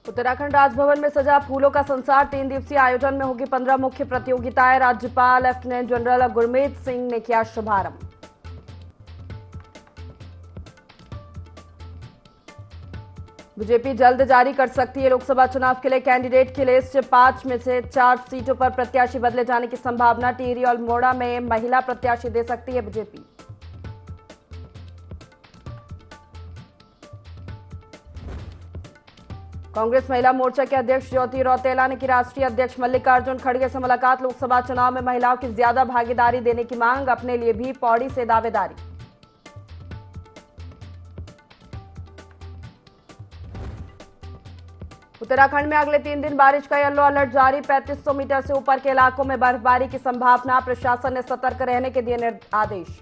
उत्तराखंड राजभवन में सजा फूलों का संसार 3 दिवसीय आयोजन में होगी 15 मुख्य प्रतियोगिताएं। राज्यपाल लेफ्टिनेंट जनरल गुरमीत सिंह ने किया शुभारंभ। बीजेपी जल्द जारी कर सकती है लोकसभा चुनाव के लिए कैंडिडेट की लिस्ट। 5 में से 4 सीटों पर प्रत्याशी बदले जाने की संभावना। टिहरी और अल्मोड़ा में महिला प्रत्याशी दे सकती है बीजेपी। कांग्रेस महिला मोर्चा के अध्यक्ष ज्योति रौतेला ने की राष्ट्रीय अध्यक्ष मल्लिकार्जुन खड़गे से मुलाकात। लोकसभा चुनाव में महिलाओं की ज्यादा भागीदारी देने की मांग। अपने लिए भी पौड़ी से दावेदारी। उत्तराखंड में अगले 3 दिन बारिश का येलो अलर्ट जारी। 3500 मीटर से ऊपर के इलाकों में बर्फबारी की संभावना। प्रशासन ने सतर्क रहने के दिए आदेश।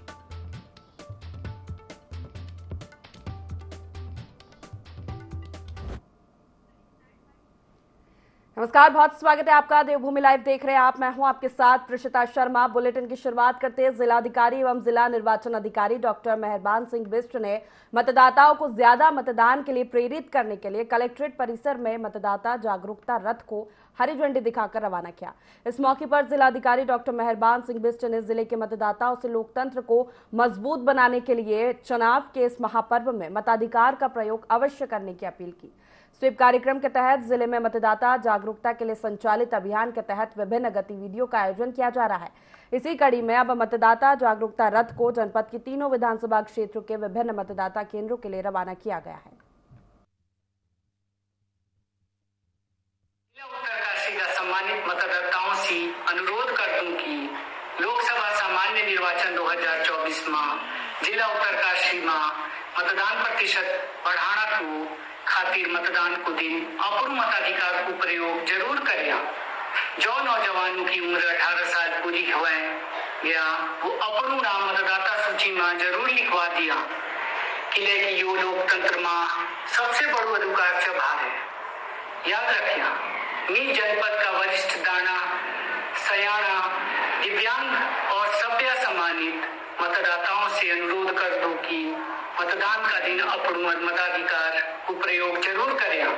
नमस्कार, बहुत स्वागत है आपका। देवभूमि लाइव देख रहे हैं आप। मैं हूं आपके साथ प्रिशिता शर्मा। बुलेटिन की शुरुआत करते हैं। जिलाधिकारी एवं जिला निर्वाचन अधिकारी डॉक्टर मेहरबान सिंह बिष्ट ने मतदाताओं को ज्यादा मतदान के लिए प्रेरित करने के लिए कलेक्ट्रेट परिसर में मतदाता जागरूकता रथ को हरी झंडी दिखाकर रवाना किया। इस मौके पर जिलाधिकारी डॉक्टर मेहरबान सिंह बिष्ट ने जिले के मतदाताओं से लोकतंत्र को मजबूत बनाने के लिए चुनाव के इस महापर्व में मताधिकार का प्रयोग अवश्य करने की अपील की। स्वीप कार्यक्रम के तहत जिले में मतदाता जागरूकता के लिए संचालित अभियान के तहत विभिन्न गतिविधियों का आयोजन किया जा रहा है। इसी कड़ी में अब मतदाता जागरूकता रथ को जनपद की तीनों विधानसभा क्षेत्रों के विभिन्न मतदाता केंद्रों के लिए रवाना किया गया है। उत्तरकाशी का सम्मानित मतदाताओं से अनुरोध कर दूं कि लोकसभा सामान्य निर्वाचन 2024 में जिला उत्तरकाशी में मतदान प्रतिशत बढ़ाना को खातिर मतदान को दिन अपूर्ण मताधिकार को प्रयोग जरूर करें। जो नौजवानों की उम्र 18 साल पूरी हुए गया वो अपूर्ण नाम मतदाता सूची में जरूर लिखवा दिया कि यो लोकतंत्र में सबसे बड़ो अधिकार चबार है। याद रखिए, मी जनपद का वरिष्ठ दाना सयाना दिव्यांग और सभ्य सम्मानित मतदाताओं से अनुरोध कर दो कि मतदान का दिन अपूर्ण मताधिकार को प्रयोग जरूर करें।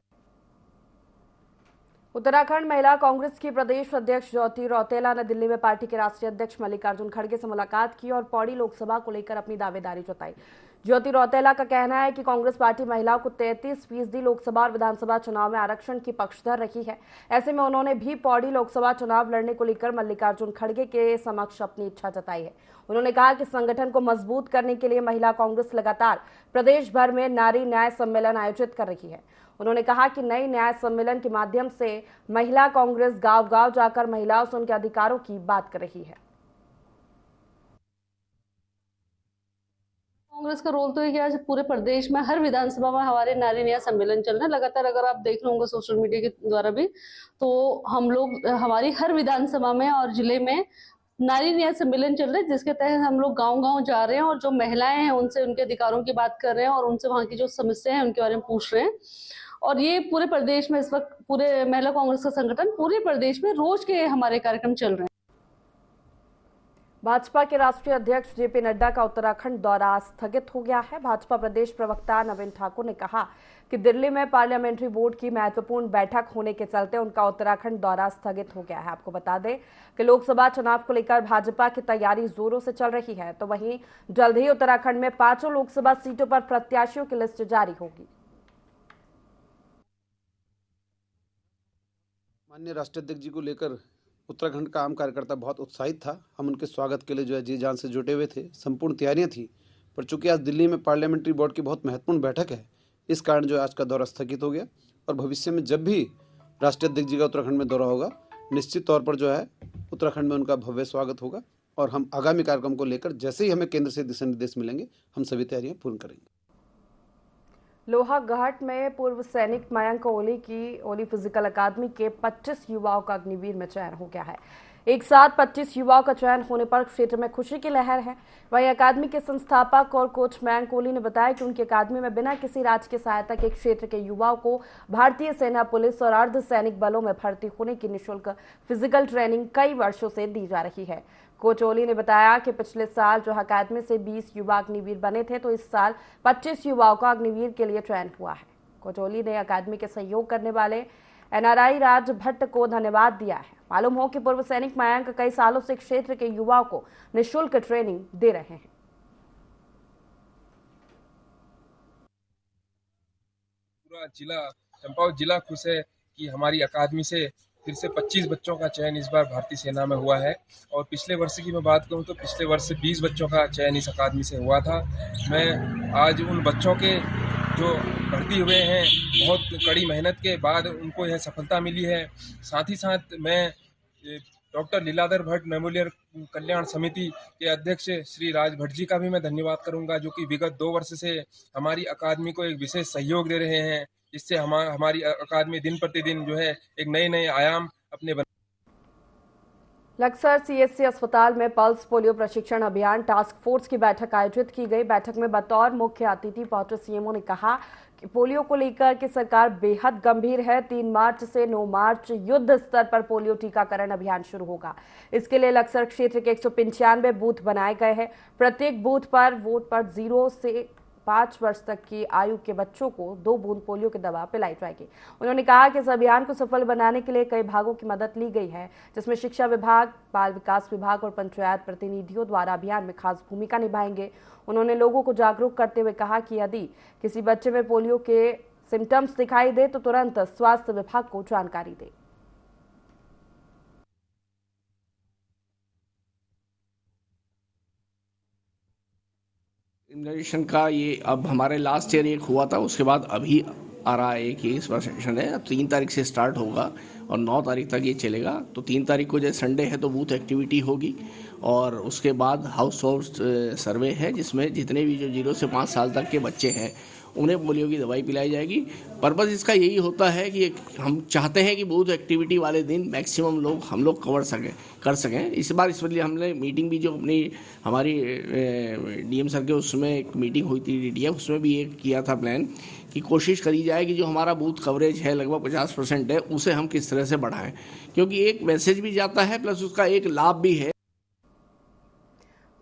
उत्तराखंड महिला कांग्रेस की प्रदेश अध्यक्ष ज्योति रौतेला ने दिल्ली में पार्टी के राष्ट्रीय अध्यक्ष मल्लिकार्जुन खड़गे से मुलाकात की और पौड़ी लोकसभा को लेकर अपनी दावेदारी जताई। ज्योति रौतेला का कहना है कि कांग्रेस पार्टी महिलाओं को 33% लोकसभा और विधानसभा चुनाव में आरक्षण की पक्षधर रही है। ऐसे में उन्होंने भी पौड़ी लोकसभा चुनाव लड़ने को लेकर मल्लिकार्जुन खड़गे के समक्ष अपनी इच्छा जताई है। उन्होंने कहा कि संगठन को मजबूत करने के लिए महिला कांग्रेस लगातार प्रदेश भर में नारी न्याय सम्मेलन आयोजित कर रही है। उन्होंने कहा कि नई न्याय सम्मेलन के माध्यम से महिला कांग्रेस गांव-गांव जाकर महिलाओं से उनके अधिकारों की बात कर रही है। कांग्रेस का रोल तो है कि आज पूरे प्रदेश में हर विधानसभा में हमारे नारी न्याय सम्मेलन चल रहे हैं लगातार। अगर आप देख रहे होंगे सोशल मीडिया के द्वारा भी, तो हम लोग हमारी हर विधानसभा में और जिले में नारी न्याय सम्मेलन चल रहे हैं, जिसके तहत हम लोग गांव-गांव जा रहे हैं और जो महिलाएं हैं उनसे उनके अधिकारों की बात कर रहे हैं और उनसे वहां की जो समस्याएं हैं उनके बारे में पूछ रहे हैं। और ये पूरे प्रदेश में इस वक्त पूरे महिला कांग्रेस का संगठन पूरे प्रदेश में रोज के हमारे कार्यक्रम चल रहे हैं। भाजपा के राष्ट्रीय अध्यक्ष जेपी नड्डा का उत्तराखंड दौरा स्थगित हो गया है। भाजपा प्रदेश प्रवक्ता नवीन ठाकुर ने कहा कि दिल्ली में पार्लियामेंट्री बोर्ड की महत्वपूर्ण बैठक होने के चलते उनका उत्तराखंड दौरा स्थगित हो गया है। आपको बता दें कि लोकसभा चुनाव को लेकर भाजपा की तैयारी जोरों से चल रही है, तो वहीं जल्द ही उत्तराखंड में 5 लोकसभा सीटों पर प्रत्याशियों की लिस्ट जारी होगी। माननीय राष्ट्रीय अध्यक्ष जी को लेकर उत्तराखंड का आम कार्यकर्ता बहुत उत्साहित था। हम उनके स्वागत के लिए जो है जी जान से जुटे हुए थे। संपूर्ण तैयारियां थी, पर चूंकि आज दिल्ली में पार्लियामेंट्री बोर्ड की बहुत महत्वपूर्ण बैठक है, इस कारण जो आज का दौरा स्थगित हो गया। और भविष्य में जब भी राष्ट्रीय अध्यक्ष जी का उत्तराखंड में दौरा होगा, निश्चित तौर पर जो है उत्तराखंड में उनका भव्य स्वागत होगा। और हम आगामी कार्यक्रम को लेकर जैसे ही हमें केंद्र से दिशा निर्देश मिलेंगे, हम सभी तैयारियां पूर्ण करेंगे। लोहाघाट में पूर्व सैनिक मयंक ओली की ओली फिजिकल अकादमी के 25 युवाओं का अग्निवीर में चयन हो गया है। एक साथ 25 युवाओं का चयन होने पर क्षेत्र में खुशी की लहर है। वहीं अकादमी के संस्थापक और कोच मयंक ओली ने बताया कि उनकी अकादमी में बिना किसी राजकीय सहायता के क्षेत्र के युवाओं को भारतीय सेना, पुलिस और अर्धसैनिक बलों में भर्ती होने की निःशुल्क फिजिकल ट्रेनिंग कई वर्षों से दी जा रही है। कोच ओली ने बताया कि पिछले साल जो अकादमी से 20 युवा अग्निवीर बने थे, तो इस साल 25 युवाओं का अग्निवीर के लिए चयन हुआ है। कोचोली ने अकादमी के सहयोग करने वाले NRI राज भट्ट को धन्यवाद दिया है। मालूम हो कि पूर्व सैनिक मयंक कई सालों से क्षेत्र के युवाओं को निःशुल्क ट्रेनिंग दे रहे हैं। पूरा जिला चंपावत जिला खुश है कि हमारी अकादमी से फिर से 25 बच्चों का चयन इस बार भारतीय सेना में हुआ है। और पिछले वर्ष की मैं बात करूं तो पिछले वर्ष से 20 बच्चों का चयन इस अकादमी से हुआ था। मैं आज उन बच्चों के जो भर्ती हुए हैं, बहुत कड़ी मेहनत के बाद उनको यह सफलता मिली है। साथ ही साथ मैं डॉक्टर लीलाधर भट्ट मेमोरियल कल्याण समिति के अध्यक्ष श्री राज भट्ट जी का भी मैं धन्यवाद करूंगा, जो कि विगत 2 वर्ष से हमारी अकादमी को एक विशेष सहयोग दे रहे हैं, जिससे हमारी अकादमी दिन प्रतिदिन जो है एक नए आयाम अपने लक्सर CSC अस्पताल में पल्स पोलियो प्रशिक्षण अभियान टास्क फोर्स की बैठक आयोजित की गई। बैठक में बतौर मुख्य अतिथि पहुंचे CMO ने कहा कि पोलियो को लेकर कि सरकार बेहद गंभीर है। 3 मार्च से 9 मार्च युद्ध स्तर पर पोलियो टीकाकरण अभियान शुरू होगा। इसके लिए लक्सर क्षेत्र के 195 बूथ बनाए गए हैं। प्रत्येक बूथ पर वोट पर 0 से 5 वर्ष तक की आयु के बच्चों को 2 बूंद पोलियो की दवा पिलाई जाएगी। उन्होंने कहा कि इस अभियान को सफल बनाने के लिए कई भागों की मदद ली गई है, जिसमें शिक्षा विभाग, बाल विकास विभाग और पंचायत प्रतिनिधियों द्वारा अभियान में खास भूमिका निभाएंगे। उन्होंने लोगों को जागरूक करते हुए कहा कि यदि किसी बच्चे में पोलियो के सिम्टम्स दिखाई दे तो तुरंत स्वास्थ्य विभाग को जानकारी दे। इम्यूनाइजेशन का ये अब हमारे लास्ट ईयर एक हुआ था, उसके बाद अभी आ रहा है कि इस बार सेशन है। अब 3 तारीख से स्टार्ट होगा और 9 तारीख तक ये चलेगा। तो 3 तारीख को जैसे संडे है तो बूथ एक्टिविटी होगी और उसके बाद हाउस होल्ड सर्वे है, जिसमें जितने भी जो 0 से 5 साल तक के बच्चे हैं उन्हें पोलियो की दवाई पिलाई जाएगी। पर्पज़ इसका यही होता है कि हम चाहते हैं कि बूथ एक्टिविटी वाले दिन मैक्सिमम लोग हम लोग कर सकें। इस बार इसलिए हमने मीटिंग भी जो हमारी DM सर के उसमें एक मीटिंग हुई थी DDF, उसमें भी एक किया था प्लान कि कोशिश करी जाए कि जो हमारा बूथ कवरेज है लगभग 50% है, उसे हम किस तरह से बढ़ाएं, क्योंकि एक मैसेज भी जाता है प्लस उसका एक लाभ भी है।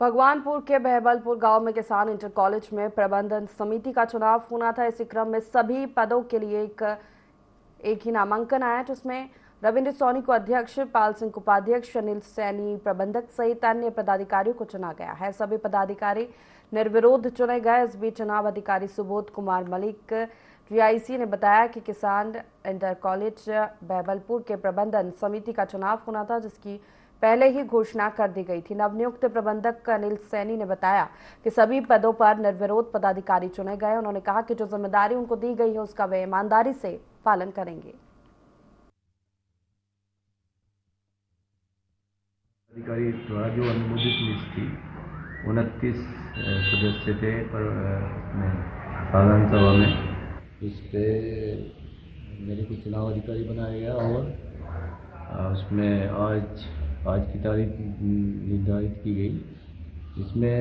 भगवानपुर के बहबलपुर गांव में किसान इंटर कॉलेज में प्रबंधन समिति का चुनाव होना था। इसी क्रम में सभी पदों के लिए एक ही नामांकन आया, जिसमें रविंद्र सोनी को अध्यक्ष, पाल सिंह को उपाध्यक्ष, अनिल सैनी प्रबंधक सहित अन्य पदाधिकारियों को चुना गया है। सभी पदाधिकारी निर्विरोध चुने गए। इस बीच चुनाव अधिकारी सुबोध कुमार मलिक GIC ने बताया कि किसान इंटर कॉलेज बहबलपुर के प्रबंधन समिति का चुनाव होना था, जिसकी पहले ही घोषणा कर दी गई थी। नवनियुक्त प्रबंधक अनिल सैनी ने बताया कि सभी पदों पर निर्विरोध पदाधिकारी चुने गए। उन्होंने कहा कि जो जिम्मेदारी उनको दी गई है उसका वे ईमानदारी से पालन करेंगे। अधिकारी द्वारा जो अनुमोदित लिस्ट थी 29 सदस्य थे पर साधारण सभा में इस पे मेरे को चुनाव अधिकारी बनाया गया और उसमें आज की तारीख निर्धारित की गई। इसमें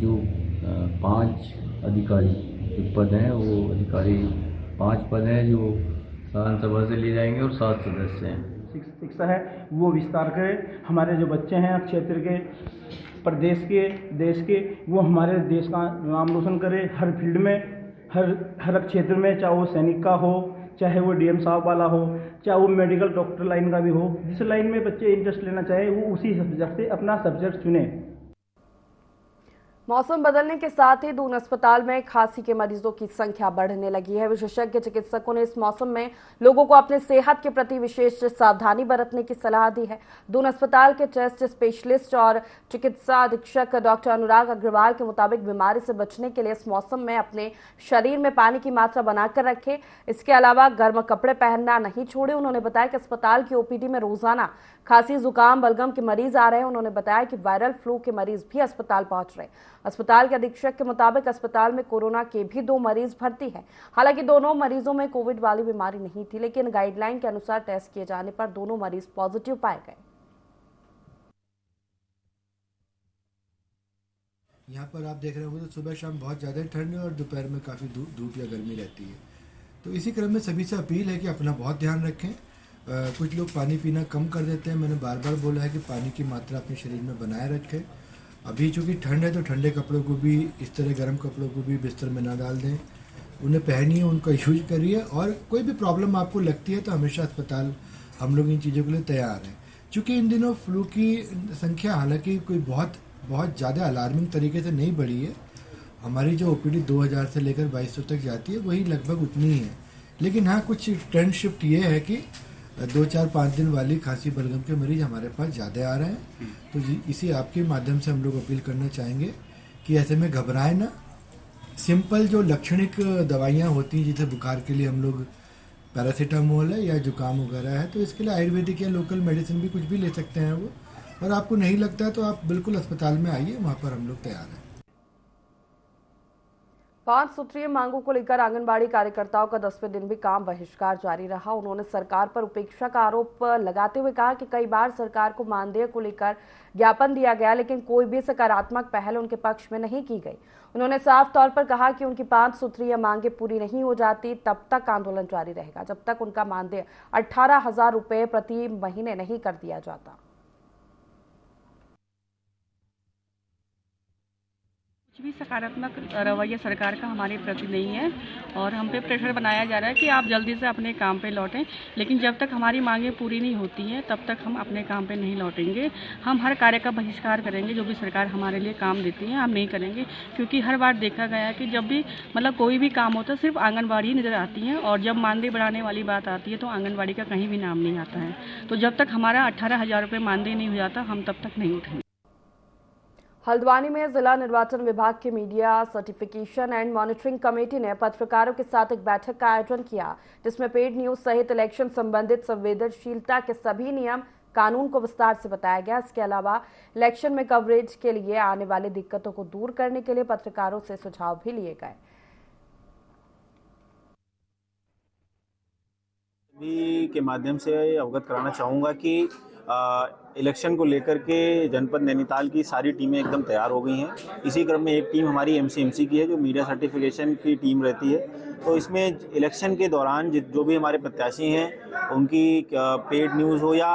जो 5 अधिकारी जो पद हैं वो अधिकारी 5 पद हैं जो साधारण सभा से लिए जाएंगे और 7 सदस्य हैं। शिक्षा है वो विस्तार करें। हमारे जो बच्चे हैं क्षेत्र के, प्रदेश के, देश के, वो हमारे देश का नाम रोशन करें हर फील्ड में, हर क्षेत्र में, चाहे वो सैनिक का हो, चाहे वो DM साहब वाला हो, चाहे वो मेडिकल डॉक्टर लाइन का भी हो। जिस लाइन में बच्चे इंटरेस्ट लेना चाहे वो उसी सब्जेक्ट से अपना सब्जेक्ट चुने। मौसम बदलने के साथ ही दून अस्पताल में खांसी के मरीजों की संख्या बढ़ने लगी है। विशेषज्ञ चिकित्सकों ने इस मौसम में लोगों को अपने सेहत के प्रति विशेष सावधानी बरतने की सलाह दी है। दून अस्पताल के चेस्ट स्पेशलिस्ट और चिकित्सा अधीक्षक डॉक्टर अनुराग अग्रवाल के मुताबिक बीमारी से बचने के लिए इस मौसम में अपने शरीर में पानी की मात्रा बनाकर रखें। इसके अलावा गर्म कपड़े पहनना नहीं छोड़े। उन्होंने बताया कि अस्पताल की OPD में रोजाना खांसी, जुकाम, बलगम के मरीज आ रहे हैं। उन्होंने बताया कि वायरल फ्लू के मरीज भी अस्पताल पहुंच रहे हैं। अस्पताल के अधीक्षक के मुताबिक अस्पताल में कोरोना के भी 2 मरीज भर्ती हैं। हालांकि दोनों मरीजों में कोविड वाली बीमारी नहीं थी, लेकिन गाइडलाइन के अनुसार टेस्ट किए जाने पर दोनों मरीज पॉजिटिव पाए गए। यहाँ पर आप देख रहे होंगे तो सुबह शाम बहुत ज़्यादा ठंड है और दोपहर में काफ़ी धूप या गर्मी रहती है। तो इसी क्रम में सभी से अपील है कि अपना बहुत ध्यान रखें। कुछ लोग पानी पीना कम कर देते हैं। मैंने बार बार बोला है कि पानी की मात्रा अपने शरीर में बनाए रखें। अभी चूँकि ठंड है तो ठंडे कपड़ों को भी, इस तरह गर्म कपड़ों को भी बिस्तर में ना डाल दें। उन्हें पहनिए, उनका यूज करिए, और कोई भी प्रॉब्लम आपको लगती है तो हमेशा अस्पताल हम लोग इन चीज़ों के लिए तैयार हैं। चूँकि इन दिनों फ्लू की संख्या हालांकि कोई बहुत ज़्यादा अलार्मिंग तरीके से नहीं बढ़ी है। हमारी जो ओपीडी 2000 से लेकर 2200 तक जाती है वही लगभग उतनी ही है। लेकिन हाँ, कुछ ट्रेंड शिफ्ट ये है कि 2, 4, 5 दिन वाली खांसी बलगम के मरीज हमारे पास ज़्यादा आ रहे हैं। तो इसी आपके माध्यम से हम लोग अपील करना चाहेंगे कि ऐसे में घबराएं ना। सिंपल जो लक्षणिक दवाइयाँ होती हैं, जैसे बुखार के लिए हम लोग पैरासीटामोल है या जुकाम वगैरह है, तो इसके लिए आयुर्वेदिक या लोकल मेडिसिन भी कुछ भी ले सकते हैं वो। और आपको नहीं लगता है तो आप बिल्कुल अस्पताल में आइए, वहाँ पर हम लोग तैयार हैं। 5 सूत्रीय मांगों को लेकर आंगनबाड़ी कार्यकर्ताओं का 10वें दिन भी काम बहिष्कार जारी रहा। उन्होंने सरकार पर उपेक्षा का आरोप लगाते हुए कहा कि कई बार सरकार को मानदेय को लेकर ज्ञापन दिया गया, लेकिन कोई भी सकारात्मक पहल उनके पक्ष में नहीं की गई। उन्होंने साफ तौर पर कहा कि उनकी 5 सूत्रीय मांगें पूरी नहीं हो जाती तब तक आंदोलन जारी रहेगा, जब तक उनका मानदेय 18,000 रुपये प्रति महीने नहीं कर दिया जाता। कुछ भी सकारात्मक रवैया सरकार का हमारे प्रति नहीं है और हम पे प्रेशर बनाया जा रहा है कि आप जल्दी से अपने काम पे लौटें, लेकिन जब तक हमारी मांगें पूरी नहीं होती हैं तब तक हम अपने काम पे नहीं लौटेंगे। हम हर कार्य का बहिष्कार करेंगे, जो भी सरकार हमारे लिए काम देती है हम नहीं करेंगे, क्योंकि हर बार देखा गया है कि जब भी कोई भी काम होता है सिर्फ आंगनबाड़ी नज़र आती है, और जब मानदेय बढ़ाने वाली बात आती है तो आंगनबाड़ी का कहीं भी नाम नहीं आता है। तो जब तक हमारा 18,000 रुपये मानदेय नहीं हो जाता हम तब तक नहीं उठेंगे। हल्द्वानी में जिला निर्वाचन विभाग की media certification and monitoring committee ने पत्रकारों के साथ एक बैठक का आयोजन किया, जिसमें पेड न्यूज सहित इलेक्शन संबंधित संवेदनशीलता के सभी नियम कानून को विस्तार से बताया गया। इसके अलावा इलेक्शन में कवरेज के लिए आने वाली दिक्कतों को दूर करने के लिए पत्रकारों से सुझाव भी लिए गए। के माध्यम से अवगत कराना चाहूँगा कि इलेक्शन को लेकर के जनपद नैनीताल की सारी टीमें एकदम तैयार हो गई हैं। इसी क्रम में एक टीम हमारी एमसीएमसी की है जो मीडिया सर्टिफिकेशन की टीम रहती है। तो इसमें इलेक्शन के दौरान जो भी हमारे प्रत्याशी हैं उनकी पेड न्यूज़ हो या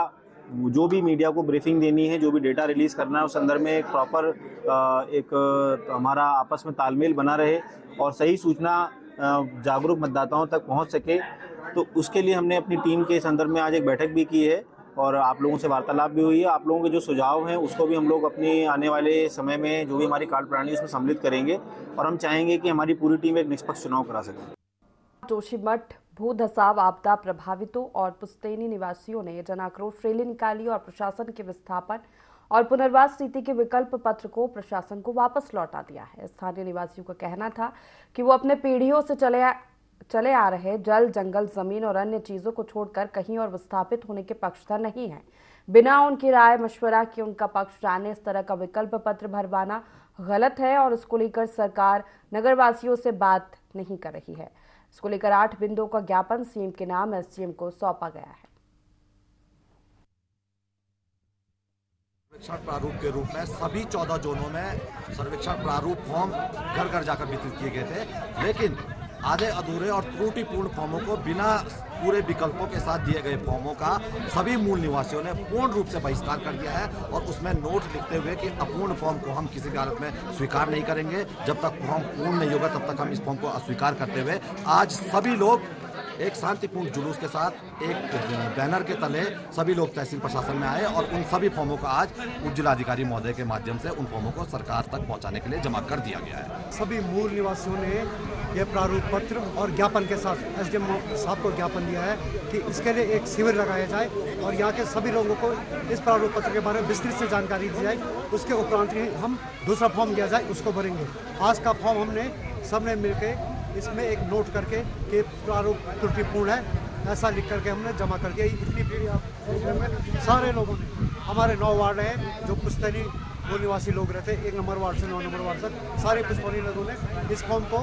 जो भी मीडिया को ब्रीफिंग देनी है, जो भी डेटा रिलीज़ करना है, उस संदर्भ में एक प्रॉपर हमारा आपस में तालमेल बना रहे और सही सूचना जागरूक मतदाताओं तक पहुँच सके। तो उसके लिए हमने अपनी टीम के संदर्भ में आज एक बैठक भी की है और आप लोगों से वार्तालाप भी हुई है। आप लोगों के जो सुझाव हैं उसको भी हम लोग अपनी आने वाले समय में जो भी हमारी कार्यप्रणाली है उसमें सम्मिलित करेंगे और हम चाहेंगे कि हमारी पूरी टीम एक निष्पक्ष चुनाव करा सके। जोशीमठ भू धसाव आपदा प्रभावितों और पुस्तैनी निवासियों ने जन आक्रोश रैली निकाली और प्रशासन के विस्थापन और पुनर्वास नीति के विकल्प पत्र को प्रशासन को वापस लौटा दिया है। स्थानीय निवासियों का कहना था कि वो अपने पीढ़ियों से चले आ रहे जल, जंगल, जमीन और अन्य चीजों को छोड़कर कहीं और विस्थापित होने के पक्षधर नहीं है। बिना उनकी राय मशवरा के उनका पक्ष जाने इस तरह का विकल्प पत्र भरवाना गलत है और इसको लेकर सरकार नगरवासियों से बात नहीं कर रही है। इसको लेकर 8 बिंदुओं का ज्ञापन सीएम के नाम एसडीएम को सौंपा गया है। सर्वेक्षण प्रारूप के रूप में सभी 14 जोनों में सर्वेक्षण प्रारूप फॉर्म घर घर जाकर वितरित किए गए थे, लेकिन आधे अधूरे और त्रुटिपूर्ण फॉर्मों को बिना पूरे विकल्पों के साथ दिए गए फॉर्मों का सभी मूल निवासियों ने पूर्ण रूप से बहिष्कार कर दिया है और उसमें नोट लिखते हुए कि अपूर्ण फॉर्म को हम किसी भी हालत में स्वीकार नहीं करेंगे। जब तक फॉर्म पूर्ण नहीं होगा तब तक हम इस फॉर्म को अस्वीकार करते हुए आज सभी लोग एक शांतिपूर्ण जुलूस के साथ एक बैनर के तले सभी लोग तहसील प्रशासन में आए और उन सभी फॉर्मों को आज उप जिलाधिकारी महोदय के माध्यम से उन फॉर्मों को सरकार तक पहुंचाने के लिए जमा कर दिया गया है। सभी मूल निवासियों ने यह प्रारूप पत्र और ज्ञापन के साथ एसडीएम साहब को ज्ञापन दिया है कि इसके लिए एक शिविर लगाया जाए और यहाँ के सभी लोगों को इस प्रारूप पत्र के बारे में विस्तृत से जानकारी दी जाए। उसके उपरांत ही हम दूसरा फॉर्म दिया जाए उसको भरेंगे। आज का फॉर्म हमने सबने मिलकर इसमें एक नोट करके कि प्रारूप त्रुटिपूर्ण है ऐसा लिख करके हमने जमा कर दिया। इतनी भीड़ आप सारे लोगों ने, हमारे 9 वार्ड हैं जो पुस्तैनी वो निवासी लोग रहते, 1 नंबर वार्ड से 9 नंबर वार्ड तक सारे पुस्तैनी लोगों ने इस फॉर्म को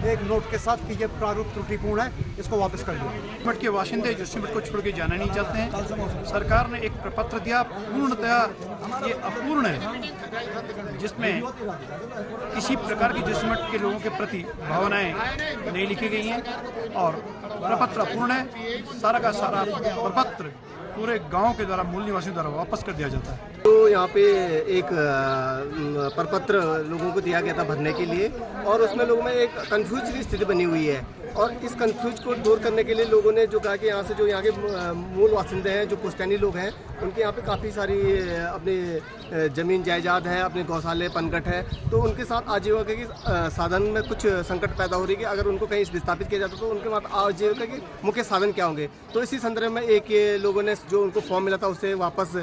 एक नोट के साथ कि ये प्रारूप त्रुटिपूर्ण है इसको वापस कर दिया। जोशीमठ के बाशिंदे जोशीमठ को छोड़ के जाना नहीं चाहते हैं। सरकार ने एक प्रपत्र दिया, पूर्णतया ये अपूर्ण है, जिसमें किसी प्रकार की जोशीमठ के लोगों के प्रति भावनाएं नहीं लिखी गई हैं और प्रपत्र अपूर्ण है। सारा का सारा प्रपत्र पूरे गांव के द्वारा मूल निवासियों द्वारा वापस कर दिया जाता है। तो यहाँ पे एक प्रपत्र लोगों को दिया गया था भरने के लिए और उसमें लोगों में एक कंफ्यूज की स्थिति बनी हुई है और इस कंफ्यूज को दूर करने के लिए लोगों ने जो कहा कि यहाँ से जो यहाँ के मूल वासिंदे हैं, जो पुश्तैनी लोग हैं, उनके यहाँ पे काफ़ी सारी अपनी ज़मीन जायदाद है, अपने गौशाले पनघट है, तो उनके साथ आजीविका के साधन में कुछ संकट पैदा हो रही है कि अगर उनको कहीं विस्थापित किया जाता तो उनके बाद आजीविका के मुख्य साधन क्या होंगे। तो इसी संदर्भ में एक लोगों ने जो उनको फॉर्म मिला था उसे वापस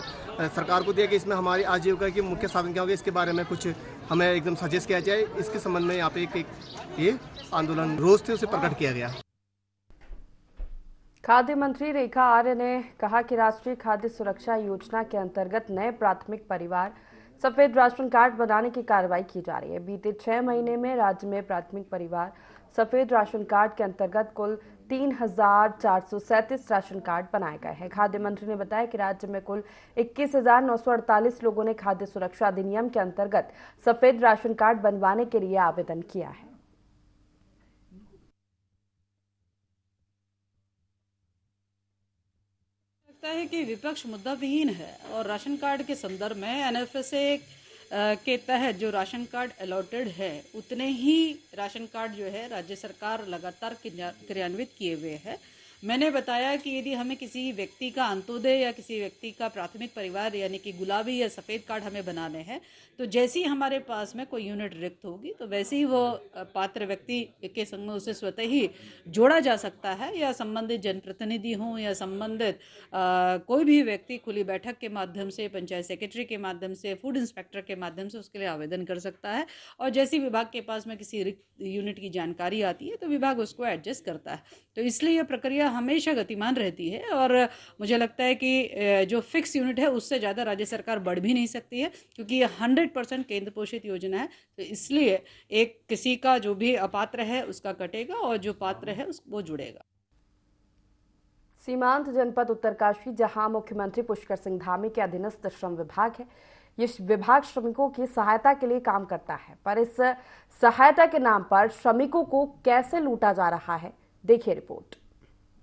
सरकार को दिया कि इसमें हमारी आजीविका के मुख्य साधन क्या होंगे, इसके बारे में कुछ हमें एकदम सजेस्ट किया जाए। इसके संबंध में यहाँ पे एक ये आंदोलन रोज थे उसे प्रकट किया गया। खाद्य मंत्री रेखा आर्य ने कहा कि राष्ट्रीय खाद्य सुरक्षा योजना के अंतर्गत नए प्राथमिक परिवार सफेद राशन कार्ड बनाने की कार्रवाई की जा रही है। बीते 6 महीने में राज्य में प्राथमिक परिवार सफेद राशन कार्ड के अंतर्गत कुल 3,437 राशन कार्ड बनाए गए हैं। खाद्य मंत्री ने बताया कि राज्य में कुल 21,948 लोगों ने खाद्य सुरक्षा अधिनियम के अंतर्गत सफेद राशन कार्ड बनवाने के लिए आवेदन किया है। लगता है कि विपक्ष मुद्दा विहीन है और राशन कार्ड के संदर्भ में एनएफएसए के तहत जो राशन कार्ड अलॉटेड है उतने ही राशन कार्ड जो है राज्य सरकार लगातार क्रियान्वित किए हुए है। मैंने बताया कि यदि हमें किसी व्यक्ति का अंत्योदय या किसी व्यक्ति का प्राथमिक परिवार यानी कि गुलाबी या सफ़ेद कार्ड हमें बनाने हैं तो जैसे ही हमारे पास में कोई यूनिट रिक्त होगी तो वैसे ही वो पात्र व्यक्ति के संग में उसे स्वतः ही जोड़ा जा सकता है या संबंधित जनप्रतिनिधि हों या संबंधित कोई भी व्यक्ति खुली बैठक के माध्यम से, पंचायत सेक्रेटरी के माध्यम से, फूड इंस्पेक्टर के माध्यम से उसके लिए आवेदन कर सकता है और जैसे विभाग के पास में किसी रिक्त यूनिट की जानकारी आती है तो विभाग उसको एडजस्ट करता है। तो इसलिए यह प्रक्रिया हमेशा गतिमान रहती है और मुझे लगता है कि जो फिक्स यूनिट है उससे ज़्यादा राज्य सरकार बढ़ भी नहीं सकती है क्योंकि ये 100% केंद्र पोषित योजना है। तो इसलिए एक किसी का जो भी अपात्र है उसका कटेगा और जो पात्र है वो जुड़ेगा। सीमांत जनपद उत्तरकाशी, जहां मुख्यमंत्री पुष्कर सिंह धामी के अधीनस्थ श्रम विभाग है, ये विभाग श्रमिकों की सहायता के लिए काम करता है, पर इस सहायता के नाम पर श्रमिकों को कैसे लूटा जा रहा है, देखिए रिपोर्ट।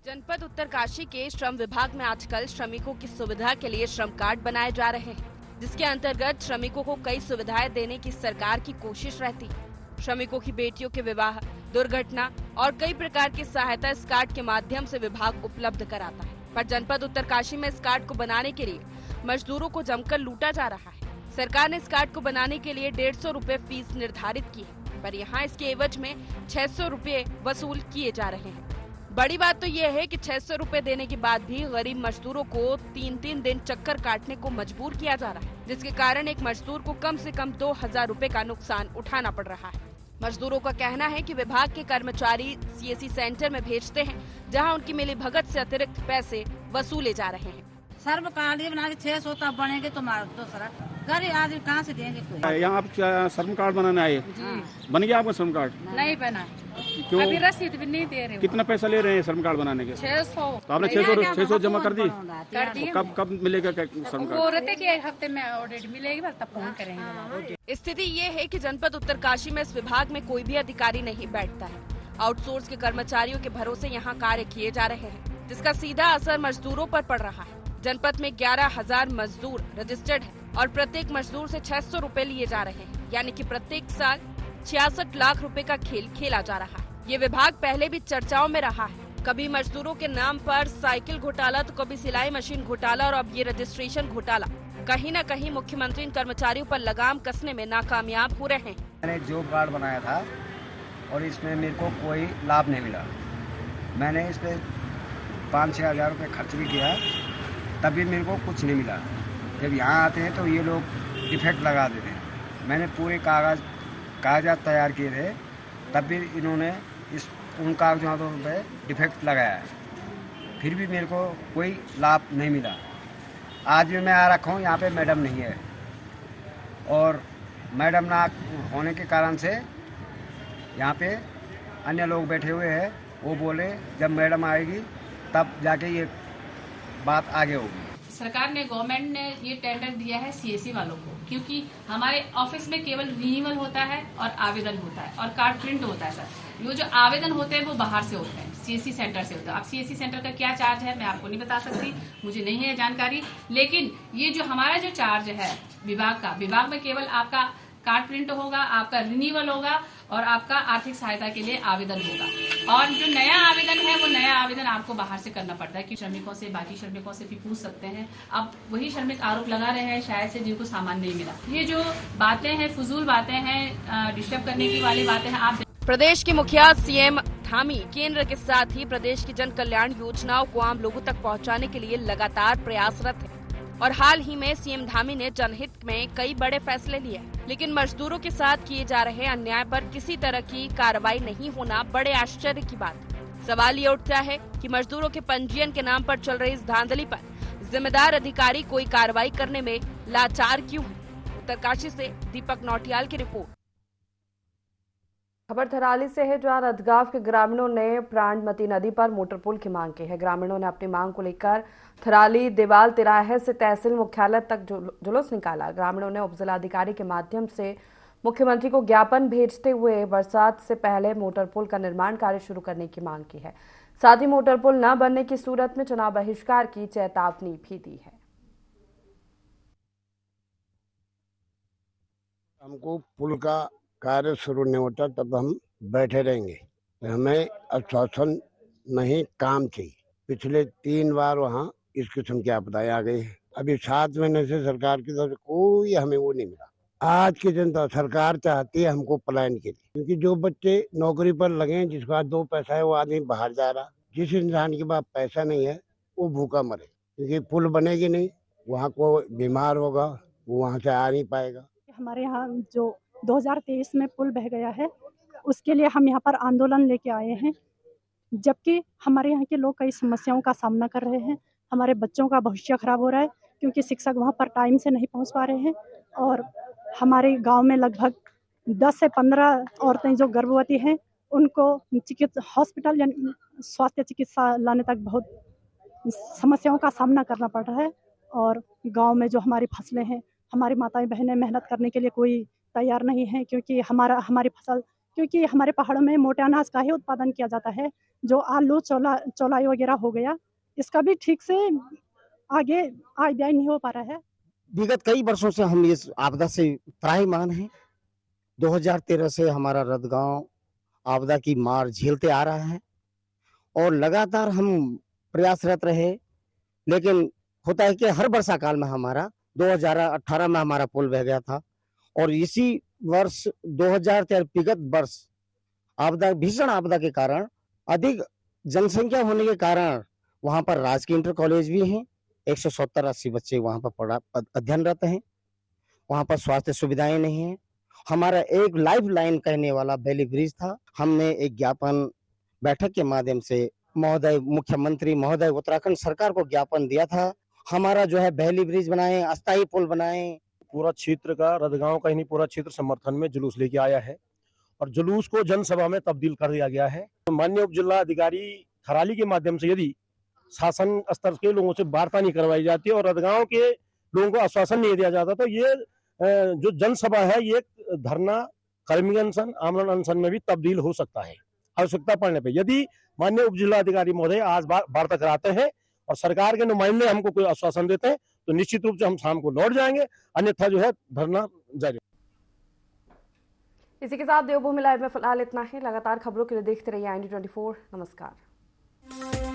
जनपद उत्तरकाशी के श्रम विभाग में आजकल श्रमिकों की सुविधा के लिए श्रम कार्ड बनाए जा रहे हैं, जिसके अंतर्गत श्रमिकों को कई सुविधाएं देने की सरकार की कोशिश रहती है। श्रमिकों की बेटियों के विवाह, दुर्घटना और कई प्रकार की सहायता इस कार्ड के माध्यम से विभाग उपलब्ध कराता है। पर जनपद उत्तरकाशी में इस कार्ड को बनाने के लिए मजदूरों को जमकर लूटा जा रहा है। सरकार ने इस कार्ड को बनाने के लिए 150 रुपए फीस निर्धारित की है, पर यहाँ इसके एवज में 600 रुपए वसूल किए जा रहे हैं। बड़ी बात तो ये है कि 600 रुपए देने के बाद भी गरीब मजदूरों को 3-3 दिन चक्कर काटने को मजबूर किया जा रहा है, जिसके कारण एक मजदूर को कम से कम 2,000 रुपए का नुकसान उठाना पड़ रहा है। मजदूरों का कहना है कि विभाग के कर्मचारी सीएससी सेंटर में भेजते हैं, जहां उनकी मिली भगत से अतिरिक्त पैसे वसूले जा रहे हैं। सर्व कार्ड बना के 600 तब बनेंगे तो गरीब आदमी कहाँ से देंगे? यहाँ आप श्रम कार्ड बनाने आए, बन गया आपका श्रम कार्ड? नहीं बना। क्यों? अभी रसीद भी नहीं दे रहे। कितना पैसा ले रहे हैं श्रम कार्ड बनाने के? 600। तो आपने 600 जमा कर दी? कब मिलेगा श्रम कार्ड? एक हफ्ते में ऑडिट मिलेगी, तब फोन करेंगे। स्थिति ये है कि जनपद उत्तरकाशी में इस विभाग में कोई भी अधिकारी नहीं बैठता है। आउटसोर्स के कर्मचारियों के भरोसे यहाँ कार्य किए जा रहे हैं, जिसका सीधा असर मजदूरों पर पड़ रहा है। जनपद में 11,000 मजदूर रजिस्टर्ड है और प्रत्येक मजदूर से 600 रुपए लिए जा रहे हैं, यानी कि प्रत्येक साल 66 लाख रुपए का खेल खेला जा रहा है। ये विभाग पहले भी चर्चाओं में रहा है, कभी मजदूरों के नाम पर साइकिल घोटाला तो कभी सिलाई मशीन घोटाला और अब ये रजिस्ट्रेशन घोटाला। कहीं न कहीं मुख्यमंत्री इन कर्मचारियों पर लगाम कसने में नाकामयाब हो रहे हैं। मैंने एक जॉब कार्ड बनाया था और इसमें मेरे को कोई लाभ नहीं मिला। मैंने इस पर 5-6 हज़ार रुपये खर्च भी किया, तब भी मेरे को कुछ नहीं मिला। जब यहाँ आते हैं तो ये लोग डिफेक्ट लगा देते हैं। मैंने पूरे कागजात तैयार किए थे, तब भी इन्होंने उन कागजातों पे डिफेक्ट लगाया है, फिर भी मेरे को कोई लाभ नहीं मिला। आज भी मैं आ रखा हूँ, यहाँ पे मैडम नहीं है और मैडम ना होने के कारण से यहाँ पे अन्य लोग बैठे हुए हैं। वो बोले जब मैडम आएगी तब जाके ये बात आगे होगी। सरकार ने, गवर्नमेंट ने ये टेंडर दिया है सीएससी वालों को, क्योंकि हमारे ऑफिस में केवल रिन्यूअल होता है और आवेदन होता है और कार्ड प्रिंट होता है। सर, ये जो आवेदन होते हैं वो बाहर से होते हैं, CSC सेंटर से होता है। अब CSC सेंटर का क्या चार्ज है मैं आपको नहीं बता सकती, मुझे नहीं है जानकारी। लेकिन ये जो हमारा जो चार्ज है विभाग में केवल आपका कार्ड प्रिंट होगा, आपका रिन्यूअल होगा और आपका आर्थिक सहायता के लिए आवेदन होगा। और जो नया आवेदन है वो नया आवेदन आपको बाहर से करना पड़ता है कि श्रमिकों से, बाकी श्रमिकों से भी पूछ सकते हैं। अब वही श्रमिक आरोप लगा रहे हैं शायद से जिनको सामान नहीं मिला। ये जो बातें हैं फजूल बातें हैं, डिस्टर्ब करने की वाली बातें हैं। आप प्रदेश के मुखिया CM धामी केंद्र के साथ ही प्रदेश की जन कल्याण योजनाओं को आम लोगों तक पहुंचाने के लिए लगातार प्रयासरत है और हाल ही में CM धामी ने जनहित में कई बड़े फैसले लिए, लेकिन मजदूरों के साथ किए जा रहे अन्याय पर किसी तरह की कार्रवाई नहीं होना बड़े आश्चर्य की बात है। सवाल ये उठता है कि मजदूरों के पंजीयन के नाम पर चल रही इस धांधली पर जिम्मेदार अधिकारी कोई कार्रवाई करने में लाचार क्यों है। उत्तरकाशी से दीपक नौटियाल की रिपोर्ट। खबर थराली से है, जहां रतगांव के ग्रामीणों ने प्राणमती नदी पर मोटर पुल की मांग की है। ग्रामीणों ने अपनी मांग को लेकर थराली देवाल तिराहे से तहसील मुख्यालय तक जुलूस निकाला। ग्रामीणों ने उपजिलाधिकारी के माध्यम से मुख्यमंत्री को ज्ञापन भेजते हुए बरसात से पहले मोटर पुल का निर्माण कार्य शुरू करने की मांग की है। साथ ही मोटर पुल न बनने की सूरत में चुनाव बहिष्कार की चेतावनी भी दी है। हमको पुल का कार्य शुरू नहीं होता तब हम बैठे रहेंगे। हमें आश्वासन नहीं, काम चाहिए। पिछले 3 बार वहाँ इस किस्म की आपदाएं आ गई है। अभी 7 महीने से सरकार की तरफ से कोई हमें वो नहीं मिला। आज की जनता सरकार चाहती है हमको पलायन के लिए, क्योंकि जो बच्चे नौकरी पर लगे हैं, जिसके पास 2 पैसा है वो आदमी बाहर जा रहा। जिस इंसान के पास पैसा नहीं है वो भूखा मरे, क्योंकि पुल बनेगी नहीं, वहाँ को बीमार होगा, वो वहाँ से आ नहीं पाएगा। हमारे यहाँ जो 2023 में पुल बह गया है उसके लिए हम यहाँ पर आंदोलन लेके आए हैं, जबकि हमारे यहाँ के लोग कई समस्याओं का सामना कर रहे हैं। हमारे बच्चों का भविष्य खराब हो रहा है क्योंकि शिक्षक वहाँ पर टाइम से नहीं पहुँच पा रहे हैं और हमारे गांव में लगभग 10 से 15 औरतें जो गर्भवती हैं उनको हॉस्पिटल या स्वास्थ्य चिकित्सा लाने तक बहुत समस्याओं का सामना करना पड़ रहा है। और गाँव में जो हमारी फसलें हैं, हमारी माताएं बहनें मेहनत करने के लिए कोई तैयार नहीं है, क्योंकि हमारी फसल, क्योंकि हमारे पहाड़ों में मोटे अनाज का ही उत्पादन किया जाता है। जो आलू चौलाई वगैरह हो गया, इसका भी ठीक से आगे आय व्यय नहीं हो पा रहा है। विगत कई वर्षों से हम इस आपदा से त्राहिमाम हैं। 2013 से हमारा रतगांव आपदा की मार झेलते आ रहा है और लगातार हम प्रयासरत रहे, लेकिन होता है कि हर वर्षा काल में हमारा 2018 में हमारा पुल बह गया था और इसी वर्ष 2013 विगत वर्ष आपदा, भीषण आपदा के कारण, अधिक जनसंख्या होने के कारण वहां पर राजकीय इंटर कॉलेज भी हैं। 170-80 बच्चे वहां पर अध्ययनरत हैं। वहां पर स्वास्थ्य सुविधाएं नहीं है। हमारा एक लाइफ लाइन कहने वाला बेली ब्रिज था। हमने एक ज्ञापन बैठक के माध्यम से महोदय मुख्यमंत्री महोदय उत्तराखंड सरकार को ज्ञापन दिया था। हमारा जो है बेली ब्रिज बनाए, अस्थायी पुल बनाए। पूरा क्षेत्र का, रतगांव का ही नहीं पूरा क्षेत्र समर्थन में जुलूस लेके आया है और जुलूस को जनसभा में तब्दील कर दिया गया है। तो माननीय उप जिला अधिकारी थराली के माध्यम से यदि शासन स्तर के लोगों से वार्ता नहीं करवाई जाती और रतगांव के लोगों को आश्वासन नहीं दिया जाता तो ये जो जनसभा है ये धरना, कर्मी अनशन, आमरण अनशन में भी तब्दील हो सकता है आवश्यकता पड़ने पर। यदि माननीय उप जिला अधिकारी महोदय आज वार्ता कराते हैं और सरकार के नुमाइंदे हमको कोई आश्वासन देते हैं तो निश्चित रूप से हम शाम को लौट जाएंगे, अन्यथा जो है धरना जारी। इसी के साथ देवभूमि लाइव में फिलहाल इतना ही। लगातार खबरों के लिए देखते रहिए IND 24। नमस्कार।